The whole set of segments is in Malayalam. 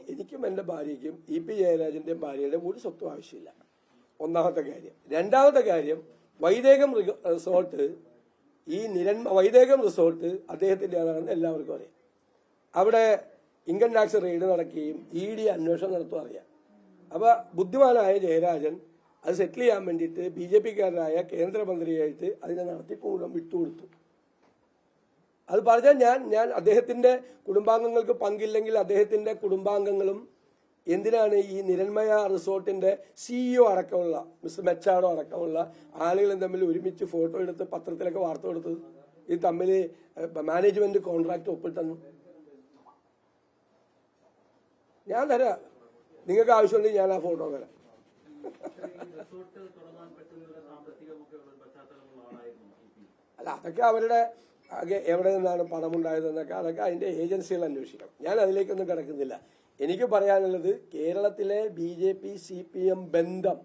എനിക്കും എന്റെ ഭാര്യയ്ക്കും ഇ.പി. ജയരാജന്റെയും ഭാര്യയുടെ ഒരു സ്വത്തും ആവശ്യമില്ല. ഒന്നാമത്തെ കാര്യം. രണ്ടാമത്തെ കാര്യം, വൈദേകം റിസോർട്ട് വൈദേകം റിസോർട്ട് അദ്ദേഹത്തിന്റെ ആണെന്ന് എല്ലാവർക്കും അറിയാം. അവിടെ ഇൻകം ടാക്സ് റെയ്ഡ് നടക്കുകയും ED അന്വേഷണം നടത്തുക അറിയാം. അപ്പൊ ബുദ്ധിമാനായ ജയരാജൻ അത് സെറ്റിൽ ചെയ്യാൻ വേണ്ടിയിട്ട് BJP-കാരനായ കേന്ദ്രമന്ത്രിയായിട്ട് അതിനെ നടത്തിപ്പ് മുഴുവൻ വിട്ടുകൊടുത്തു. അത് പറഞ്ഞാൽ ഞാൻ അദ്ദേഹത്തിന്റെ കുടുംബാംഗങ്ങൾക്ക് പങ്കില്ലെങ്കിൽ അദ്ദേഹത്തിന്റെ കുടുംബാംഗങ്ങളും എന്തിനാണ് ഈ നിരന്മയ റിസോർട്ടിന്റെ CEO അടക്കമുള്ള മിസ്റ്റർ മെച്ചാഡോ അടക്കമുള്ള ആളുകളും തമ്മിൽ ഒരുമിച്ച് ഫോട്ടോ എടുത്ത് പത്രത്തിലൊക്കെ വാർത്ത കൊടുത്തത്? ഇത് തമ്മിൽ മാനേജ്മെന്റ് കോൺട്രാക്ട് ഒപ്പിട്ടെന്നു. ഞാൻ തരാം, നിങ്ങൾക്ക് ആവശ്യമുണ്ടെങ്കിൽ ഞാൻ ആ ഫോട്ടോ തരാം. അല്ല, അതൊക്കെ അവരുടെ എവിടെ നിന്നാണ് പണമുണ്ടായതെന്നൊക്കെ അതൊക്കെ അതിന്റെ ഏജൻസികൾ അന്വേഷിക്കണം. ഞാൻ അതിലേക്കൊന്നും കിടക്കുന്നില്ല. എനിക്ക് പറയാനുള്ളത്, കേരളത്തിലെ BJP CPM ബന്ധം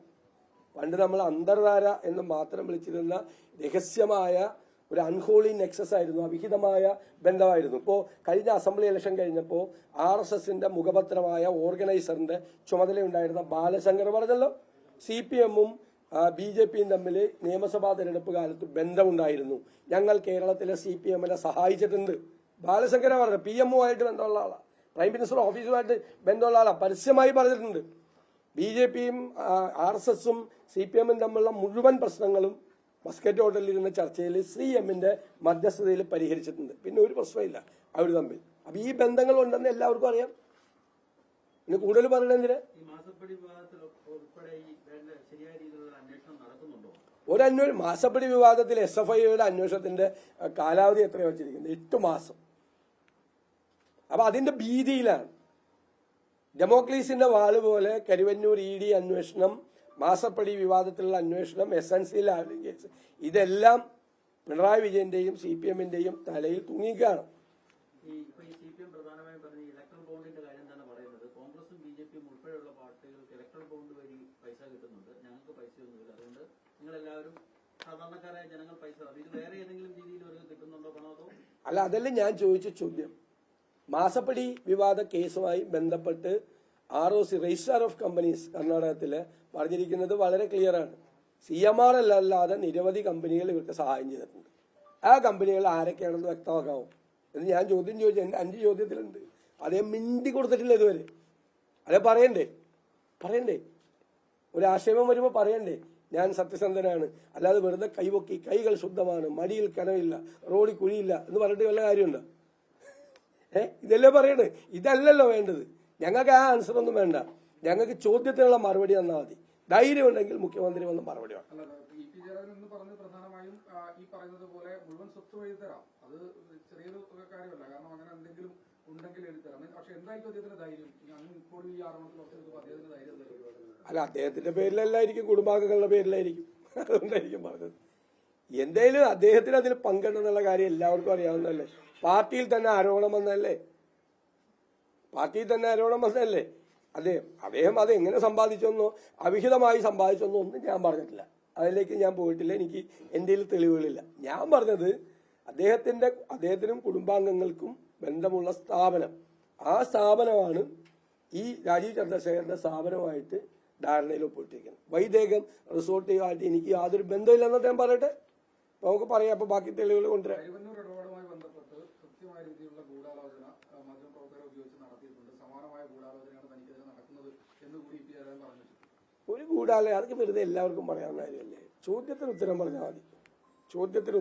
പണ്ട് നമ്മൾ അന്തർധാര എന്ന് മാത്രം വിളിച്ചിരുന്ന രഹസ്യമായ ഒരു അൺഹോളി നെക്സസ് ആയിരുന്നു, അവിഹിതമായ ബന്ധമായിരുന്നു. ഇപ്പോൾ കഴിഞ്ഞ അസംബ്ലി ഇലക്ഷൻ കഴിഞ്ഞപ്പോൾ RSSന്റെ മുഖപത്രമായ ഓർഗനൈസറിന്റെ ചുമതലയുണ്ടായിരുന്ന ബാലശങ്കർ പറഞ്ഞല്ലോ, CPM-ഉം BJP-യും തമ്മിൽ നിയമസഭാ തെരഞ്ഞെടുപ്പ് കാലത്ത് ബന്ധമുണ്ടായിരുന്നു. ഞങ്ങൾ കേരളത്തിലെ CPM-നെ സഹായിച്ചിട്ടുണ്ട്. ബാലശങ്കര പറഞ്ഞു. PM-ഉമായിട്ട് ബന്ധമുള്ള ആളാണ്, പ്രൈം മിനിസ്റ്റർ ഓഫീസുമായിട്ട് ബന്ധമുള്ള ആളാണ്, പരസ്യമായി പറഞ്ഞിട്ടുണ്ട്. BJP-യും RSS-ഉം CPM-ഉം തമ്മിലുള്ള മുഴുവൻ പ്രശ്നങ്ങളും മസ്കറ്റ് ഹോട്ടലിൽ ഇരുന്ന ചർച്ചയിൽ CM-ന്റെ മധ്യസ്ഥതയിൽ പരിഹരിച്ചിട്ടുണ്ട്. പിന്നെ ഒരു പ്രശ്നമില്ല അവർ തമ്മിൽ. അപ്പൊ ഈ ബന്ധങ്ങൾ ഉണ്ടെന്ന് എല്ലാവർക്കും അറിയാം. ഇനി കൂടുതൽ പറയണെന്തിന്? മാസപ്പടി വിവാദത്തിൽ SFIയുടെ അന്വേഷണത്തിന്റെ കാലാവധി എത്രയോ വെച്ചിരിക്കുന്നത്? 8 മാസം. അപ്പൊ അതിന്റെ ഭീതിയിലാണ്. ഡെമോക്ലീസിന്റെ വാള് പോലെ കരുവന്നൂർ ED അന്വേഷണം, മാസപ്പടി വിവാദത്തിലുള്ള അന്വേഷണം, SNC കേസ്, ഇതെല്ലാം പിണറായി വിജയന്റെയും CPM-ന്റെയും തലയിൽ തൂങ്ങിക്കുകയാണ്. അല്ല, അതല്ല ഞാൻ ചോദിച്ച ചോദ്യം. മാസപ്പടി വിവാദ കേസുമായി ബന്ധപ്പെട്ട് ROC രജിസ്ട്രാർ ഓഫ് കമ്പനീസ് കർണാടകത്തില് പറഞ്ഞിരിക്കുന്നത് വളരെ ക്ലിയർ ആണ്. CMR അല്ലാതെ നിരവധി കമ്പനികൾ ഇവർക്ക് സഹായം ചെയ്തിട്ടുണ്ട്. ആ കമ്പനികൾ ആരൊക്കെയാണെന്ന് വ്യക്തമാക്കാമോ എന്ന് ഞാൻ ചോദ്യം ചോദിച്ചു. എന്റെ 5 ചോദ്യത്തിലുണ്ട്. അതേ മിണ്ടി കൊടുത്തിട്ടില്ല ഇതുവരെ. അതേ പറയണ്ടേ? ഒരു ആക്ഷേപം വരുമ്പോ പറയണ്ടേ ഞാൻ സത്യസന്ധനാണ്, അല്ലാതെ വെറുതെ കൈപൊക്കി കൈകൾ ശുദ്ധമാണ്, മടിയിൽ കനവില്ല, റോഡിൽ കുഴിയില്ല എന്ന് പറഞ്ഞിട്ട് വല്ല കാര്യമുണ്ടോ? ഇതല്ലേ പറയണേ? ഇതല്ലല്ലോ വേണ്ടത്. ഞങ്ങൾക്ക് ആ ആൻസർ ഒന്നും വേണ്ട. ഞങ്ങൾക്ക് ചോദ്യത്തിനുള്ള മറുപടി തന്നാൽ മതി. ധൈര്യം ഉണ്ടെങ്കിൽ മുഖ്യമന്ത്രി വന്ന് മറുപടി വേണം. അല്ല, അദ്ദേഹത്തിന്റെ പേരിലല്ലായിരിക്കും, കുടുംബാംഗങ്ങളുടെ പേരിലായിരിക്കും. അതുകൊണ്ടായിരിക്കും പറഞ്ഞത്. എന്തായാലും അദ്ദേഹത്തിന് അതിൽ പങ്കിടുന്നുള്ള കാര്യം എല്ലാവർക്കും അറിയാവുന്നതല്ലേ. പാർട്ടിയിൽ തന്നെ ആരോപണം വന്നല്ലേ. അദ്ദേഹം അത് എങ്ങനെ സമ്പാദിച്ചെന്നോ അവിഹിതമായി സമ്പാദിച്ചെന്നോ ഒന്നും ഞാൻ പറഞ്ഞിട്ടില്ല. അതിലേക്ക് ഞാൻ പോയിട്ടില്ല. എനിക്ക് എന്റെ തെളിവുകളില്ല. ഞാൻ പറഞ്ഞത് അദ്ദേഹത്തിനും കുടുംബാംഗങ്ങൾക്കും ബന്ധമുള്ള സ്ഥാപനം, ആ സ്ഥാപനമാണ് ഈ രാജീവ് ചന്ദ്രശേഖരന്റെ സ്ഥാപനമായിട്ട് ധാരണയിൽ ഒപ്പിട്ടിരിക്കുന്നത്. വൈദേകം റിസോർട്ടുമായിട്ട് എനിക്ക് യാതൊരു ബന്ധമില്ലെന്ന് അദ്ദേഹം പറയട്ടെ, നമുക്ക് പറയാം. അപ്പൊ ബാക്കി തെളിവുകൾ കൊണ്ടുവരാം. ഒരു ഗൂഢാലോചന അതൊക്കെ വെറുതെ എല്ലാവർക്കും പറയാവുന്ന കാര്യമല്ലേ. ചോദ്യത്തിന് ഉത്തരം പറഞ്ഞാൽ മതി. ചോദ്യത്തിന്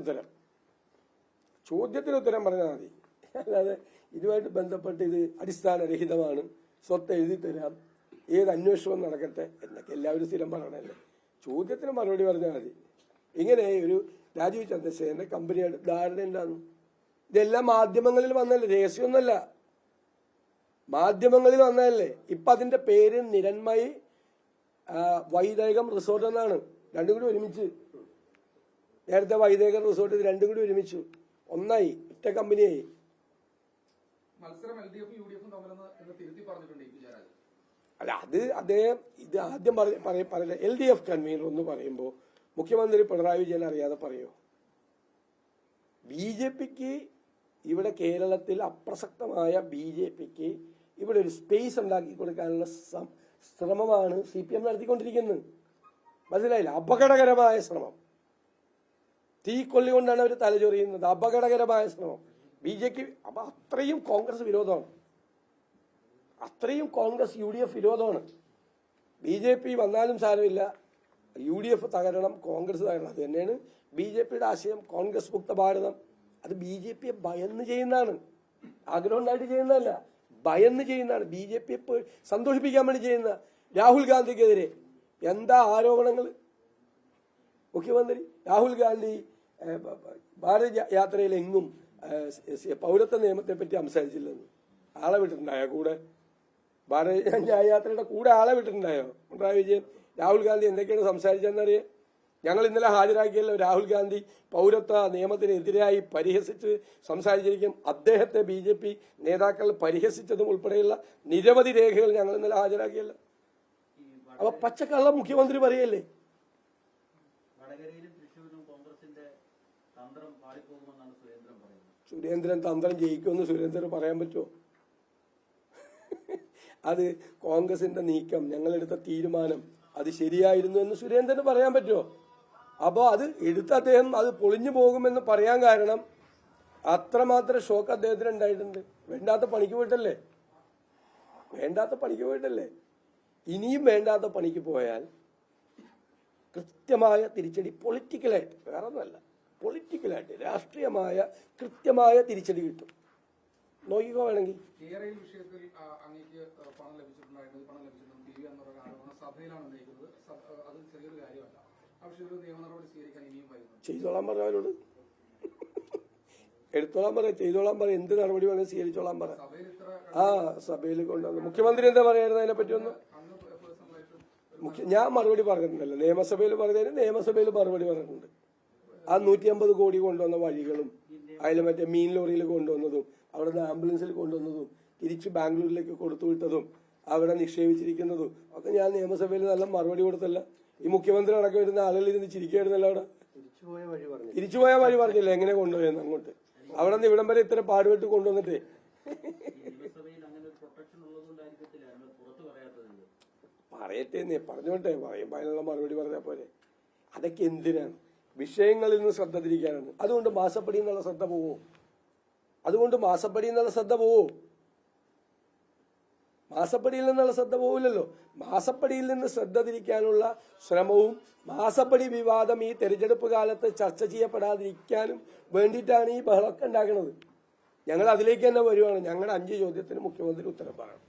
ഉത്തരം പറഞ്ഞാൽ മതി. അല്ലാതെ ഇതുമായിട്ട് ബന്ധപ്പെട്ട് ഇത് അടിസ്ഥാനരഹിതമാണ്, സ്വത്ത് എഴുതി തരാം, ഏത് അന്വേഷണവും നടക്കട്ടെ എന്നൊക്കെ എല്ലാവരും സ്ഥിരം പറയണല്ലേ. ചോദ്യത്തിന് മറുപടി പറഞ്ഞാൽ മതി. ഇങ്ങനെ ഒരു രാജീവ് ചന്ദ്രശേഖരന്റെ കമ്പനിയുടെ ധാരണ ഉണ്ടാകുന്നു. ഇതെല്ലാം മാധ്യമങ്ങളിൽ വന്നല്ലേ, രഹസ്യമൊന്നുമല്ല, മാധ്യമങ്ങളിൽ വന്നതല്ലേ. ഇപ്പൊ അതിന്റെ പേര് നിരന്മയി വൈദേകം റിസോർട്ട് എന്നാണ്. രണ്ടും കൂടി ഒരുമിച്ച്. നേരത്തെ വൈദേകം റിസോർട്ട്, ഇത് രണ്ടും കൂടി ഒരുമിച്ചു, ഒന്നായി, ഒറ്റ കമ്പനിയായി. മത്സരം LDF-ഉം UDF-ഉം തമ്മിലെന്ന് തിരുത്തി പറഞ്ഞിട്ടുണ്ട്. അല്ല അദ്ദേഹം ഇത് ആദ്യം പറഞ്ഞ LDF കൺവീനർ എന്ന് പറയുമ്പോൾ മുഖ്യമന്ത്രി പിണറായി വിജയൻ അറിയാതെ പറയോ? BJPക്ക് ഇവിടെ കേരളത്തിൽ അപ്രസക്തമായ BJPക്ക് ഇവിടെ ഒരു സ്പേസ് ഉണ്ടാക്കി കൊടുക്കാനുള്ള ശ്രമമാണ് CPM നടത്തിക്കൊണ്ടിരിക്കുന്നത്. മനസ്സിലായില്ല? അപകടകരമായ ശ്രമം. തീക്കൊള്ളി കൊണ്ടാണ് അവർ തലചൊറിയുന്നത്. അപകടകരമായ ശ്രമം. BJP അപ്പൊ അത്രയും കോൺഗ്രസ് വിരോധമാണ്, അത്രയും കോൺഗ്രസ് UDF വിരോധമാണ്. BJP വന്നാലും സാരമില്ല, UDF തകരണം, കോൺഗ്രസ് തകരണം. അത് തന്നെയാണ് BJPയുടെ ആശയം. കോൺഗ്രസ് മുക്ത ഭാരതം. അത് BJPയെ ഭയന്ന് ചെയ്യുന്നതാണ്, ആഗ്രഹം ഉണ്ടായിട്ട് ചെയ്യുന്നതല്ല, ഭയന്ന് ചെയ്യുന്നതാണ്. BJPയെ സന്തോഷിപ്പിക്കാൻ വേണ്ടി ചെയ്യുന്ന. രാഹുൽ ഗാന്ധിക്കെതിരെ എന്താ ആരോപണങ്ങൾ? മുഖ്യമന്ത്രി രാഹുൽ ഗാന്ധി ഭാരത് യാത്രയിൽ എങ്ങും പൗരത്വ നിയമത്തെ പറ്റി സംസാരിച്ചില്ലെന്ന്. ആളെ വിട്ടിട്ടുണ്ടായോ കൂടെ? ഭാരത് യാത്രയുടെ കൂടെ ആളെ വിട്ടിട്ടുണ്ടായോ പിണറായി വിജയൻ? രാഹുൽ ഗാന്ധി എന്തൊക്കെയാണ് സംസാരിച്ചതെന്നറിയാം? ഞങ്ങൾ ഇന്നലെ ഹാജരാക്കിയല്ലോ. രാഹുൽ ഗാന്ധി പൗരത്വ നിയമത്തിനെതിരായി പരിഹസിച്ച് സംസാരിച്ചിരിക്കും. അദ്ദേഹത്തെ BJP നേതാക്കൾ പരിഹസിച്ചതും ഉൾപ്പെടെയുള്ള നിരവധി രേഖകൾ ഞങ്ങൾ ഇന്നലെ ഹാജരാക്കിയല്ലോ. അപ്പൊ പച്ചക്കള്ളം മുഖ്യമന്ത്രി പറയല്ലേ? സുരേന്ദ്രൻ തന്ത്രം ജയിക്കുമെന്ന് സുരേന്ദ്രൻ പറയാൻ പറ്റുമോ? അത് കോൺഗ്രസിന്റെ നീക്കം, ഞങ്ങളെടുത്ത തീരുമാനം അത് ശരിയായിരുന്നു എന്ന് സുരേന്ദ്രന് പറയാൻ പറ്റുമോ? അപ്പോൾ അത് എടുത്ത അദ്ദേഹം അത് പൊളിഞ്ഞു പോകുമെന്ന് പറയാൻ കാരണം അത്രമാത്രം ഷോക്ക് അദ്ദേഹത്തിന് ഉണ്ടായിട്ടുണ്ട്. വേണ്ടാത്ത പണിക്ക് പോയിട്ടല്ലേ, വേണ്ടാത്ത പണിക്ക് പോയിട്ടല്ലേ. ഇനിയും വേണ്ടാത്ത പണിക്ക് പോയാൽ കൃത്യമായ തിരിച്ചടി, പൊളിറ്റിക്കലായിട്ട്, വേറെ ഒന്നല്ല, പൊളിറ്റിക്കലായിട്ട് രാഷ്ട്രീയമായ കൃത്യമായ തിരിച്ചടി കിട്ടും. നോക്കിക്കോ വേണമെങ്കിൽ. വിഷയത്തിൽ അങ്ങേക്ക് പണം ലഭിച്ചിട്ടുണ്ടായിരുന്നു, പണം ലഭിച്ചിട്ടുണ്ട് TV എന്ന് പറയുന്ന ആരോപണം സഭയിലാണ് ഉന്നയിക്കുന്നത്. അത് ചെറിയൊരു കാര്യമല്ല. ആ വിഷയത്തിൽ നിയമ നടപടി സ്വീകരിക്കാൻ ഇനിയും വൈകുന്നു. ചെയ്തോളാൻ പറ അവരോട്, എടുത്തോളാൻ പറ, ചെയ്തോളാൻ പറ, എന്ത് നടപടി വേണമെങ്കിൽ സ്വീകരിച്ചോളാൻ പറ. ആ സഭയിൽ കൊണ്ടുവന്നു മുഖ്യമന്ത്രി എന്താ പറയായിരുന്നു അതിനെ പറ്റി? ഒന്ന് ഞാൻ മറുപടി പറഞ്ഞിട്ടുണ്ടല്ലോ. നിയമസഭയിൽ പറഞ്ഞതിന് നിയമസഭയിൽ മറുപടി പറഞ്ഞിട്ടുണ്ട്. ആ 150 കോടി കൊണ്ടുവന്ന വഴികളും അതിൽ മറ്റേ മീൻ ലോറിയിൽ കൊണ്ടുവന്നതും അവിടുന്ന് ആംബുലൻസിൽ കൊണ്ടുവന്നതും തിരിച്ച് ബാംഗ്ലൂരിലേക്ക് കൊടുത്തുവിട്ടതും അവിടെ നിക്ഷേപിച്ചിരിക്കുന്നതും ഒക്കെ ഞാൻ നിയമസഭയിൽ നല്ല മറുപടി കൊടുത്തല്ല. ഈ മുഖ്യമന്ത്രി അടക്കം വരുന്ന ആളുകൾ ഇരുന്ന് ചിരിക്കായിരുന്നല്ലോ. അവിടെ തിരിച്ചുപോയ വഴി പറഞ്ഞില്ല എങ്ങനെ കൊണ്ടുപോയെന്ന്. അങ്ങോട്ട് അവിടെ നിന്ന് ഇവിടം വരെ ഇത്ര പാടുപെട്ട് കൊണ്ടുവന്നിട്ട് പറയട്ടെ, പറഞ്ഞോട്ടെ, പറയുമ്പോൾ അതിനുള്ള മറുപടി പറഞ്ഞാൽ പോലെ. അതൊക്കെ എന്തിനാണ്? വിഷയങ്ങളിൽ നിന്ന് ശ്രദ്ധ തിരിക്കാനാണ്. അതുകൊണ്ട് മാസപ്പടി എന്നുള്ള ശ്രദ്ധ പോവോ? അതുകൊണ്ട് മാസപ്പടി എന്നുള്ള ശ്രദ്ധ പോവോ? മാസപ്പടിയിൽ നിന്നുള്ള ശ്രദ്ധ പോവില്ലല്ലോ. മാസപ്പടിയിൽ നിന്ന് ശ്രദ്ധ തിരിക്കാനുള്ള ശ്രമവും മാസപ്പടി വിവാദം ഈ തെരഞ്ഞെടുപ്പ് കാലത്ത് ചർച്ച ചെയ്യപ്പെടാതിരിക്കാനും വേണ്ടിയിട്ടാണ് ഈ ബഹളമൊക്കെ ഉണ്ടാക്കുന്നത്. ഞങ്ങൾ അതിലേക്ക് തന്നെ വരുവാണ്. ഞങ്ങളുടെ 5 ചോദ്യത്തിന് മുഖ്യമന്ത്രി ഉത്തരം പറയണം.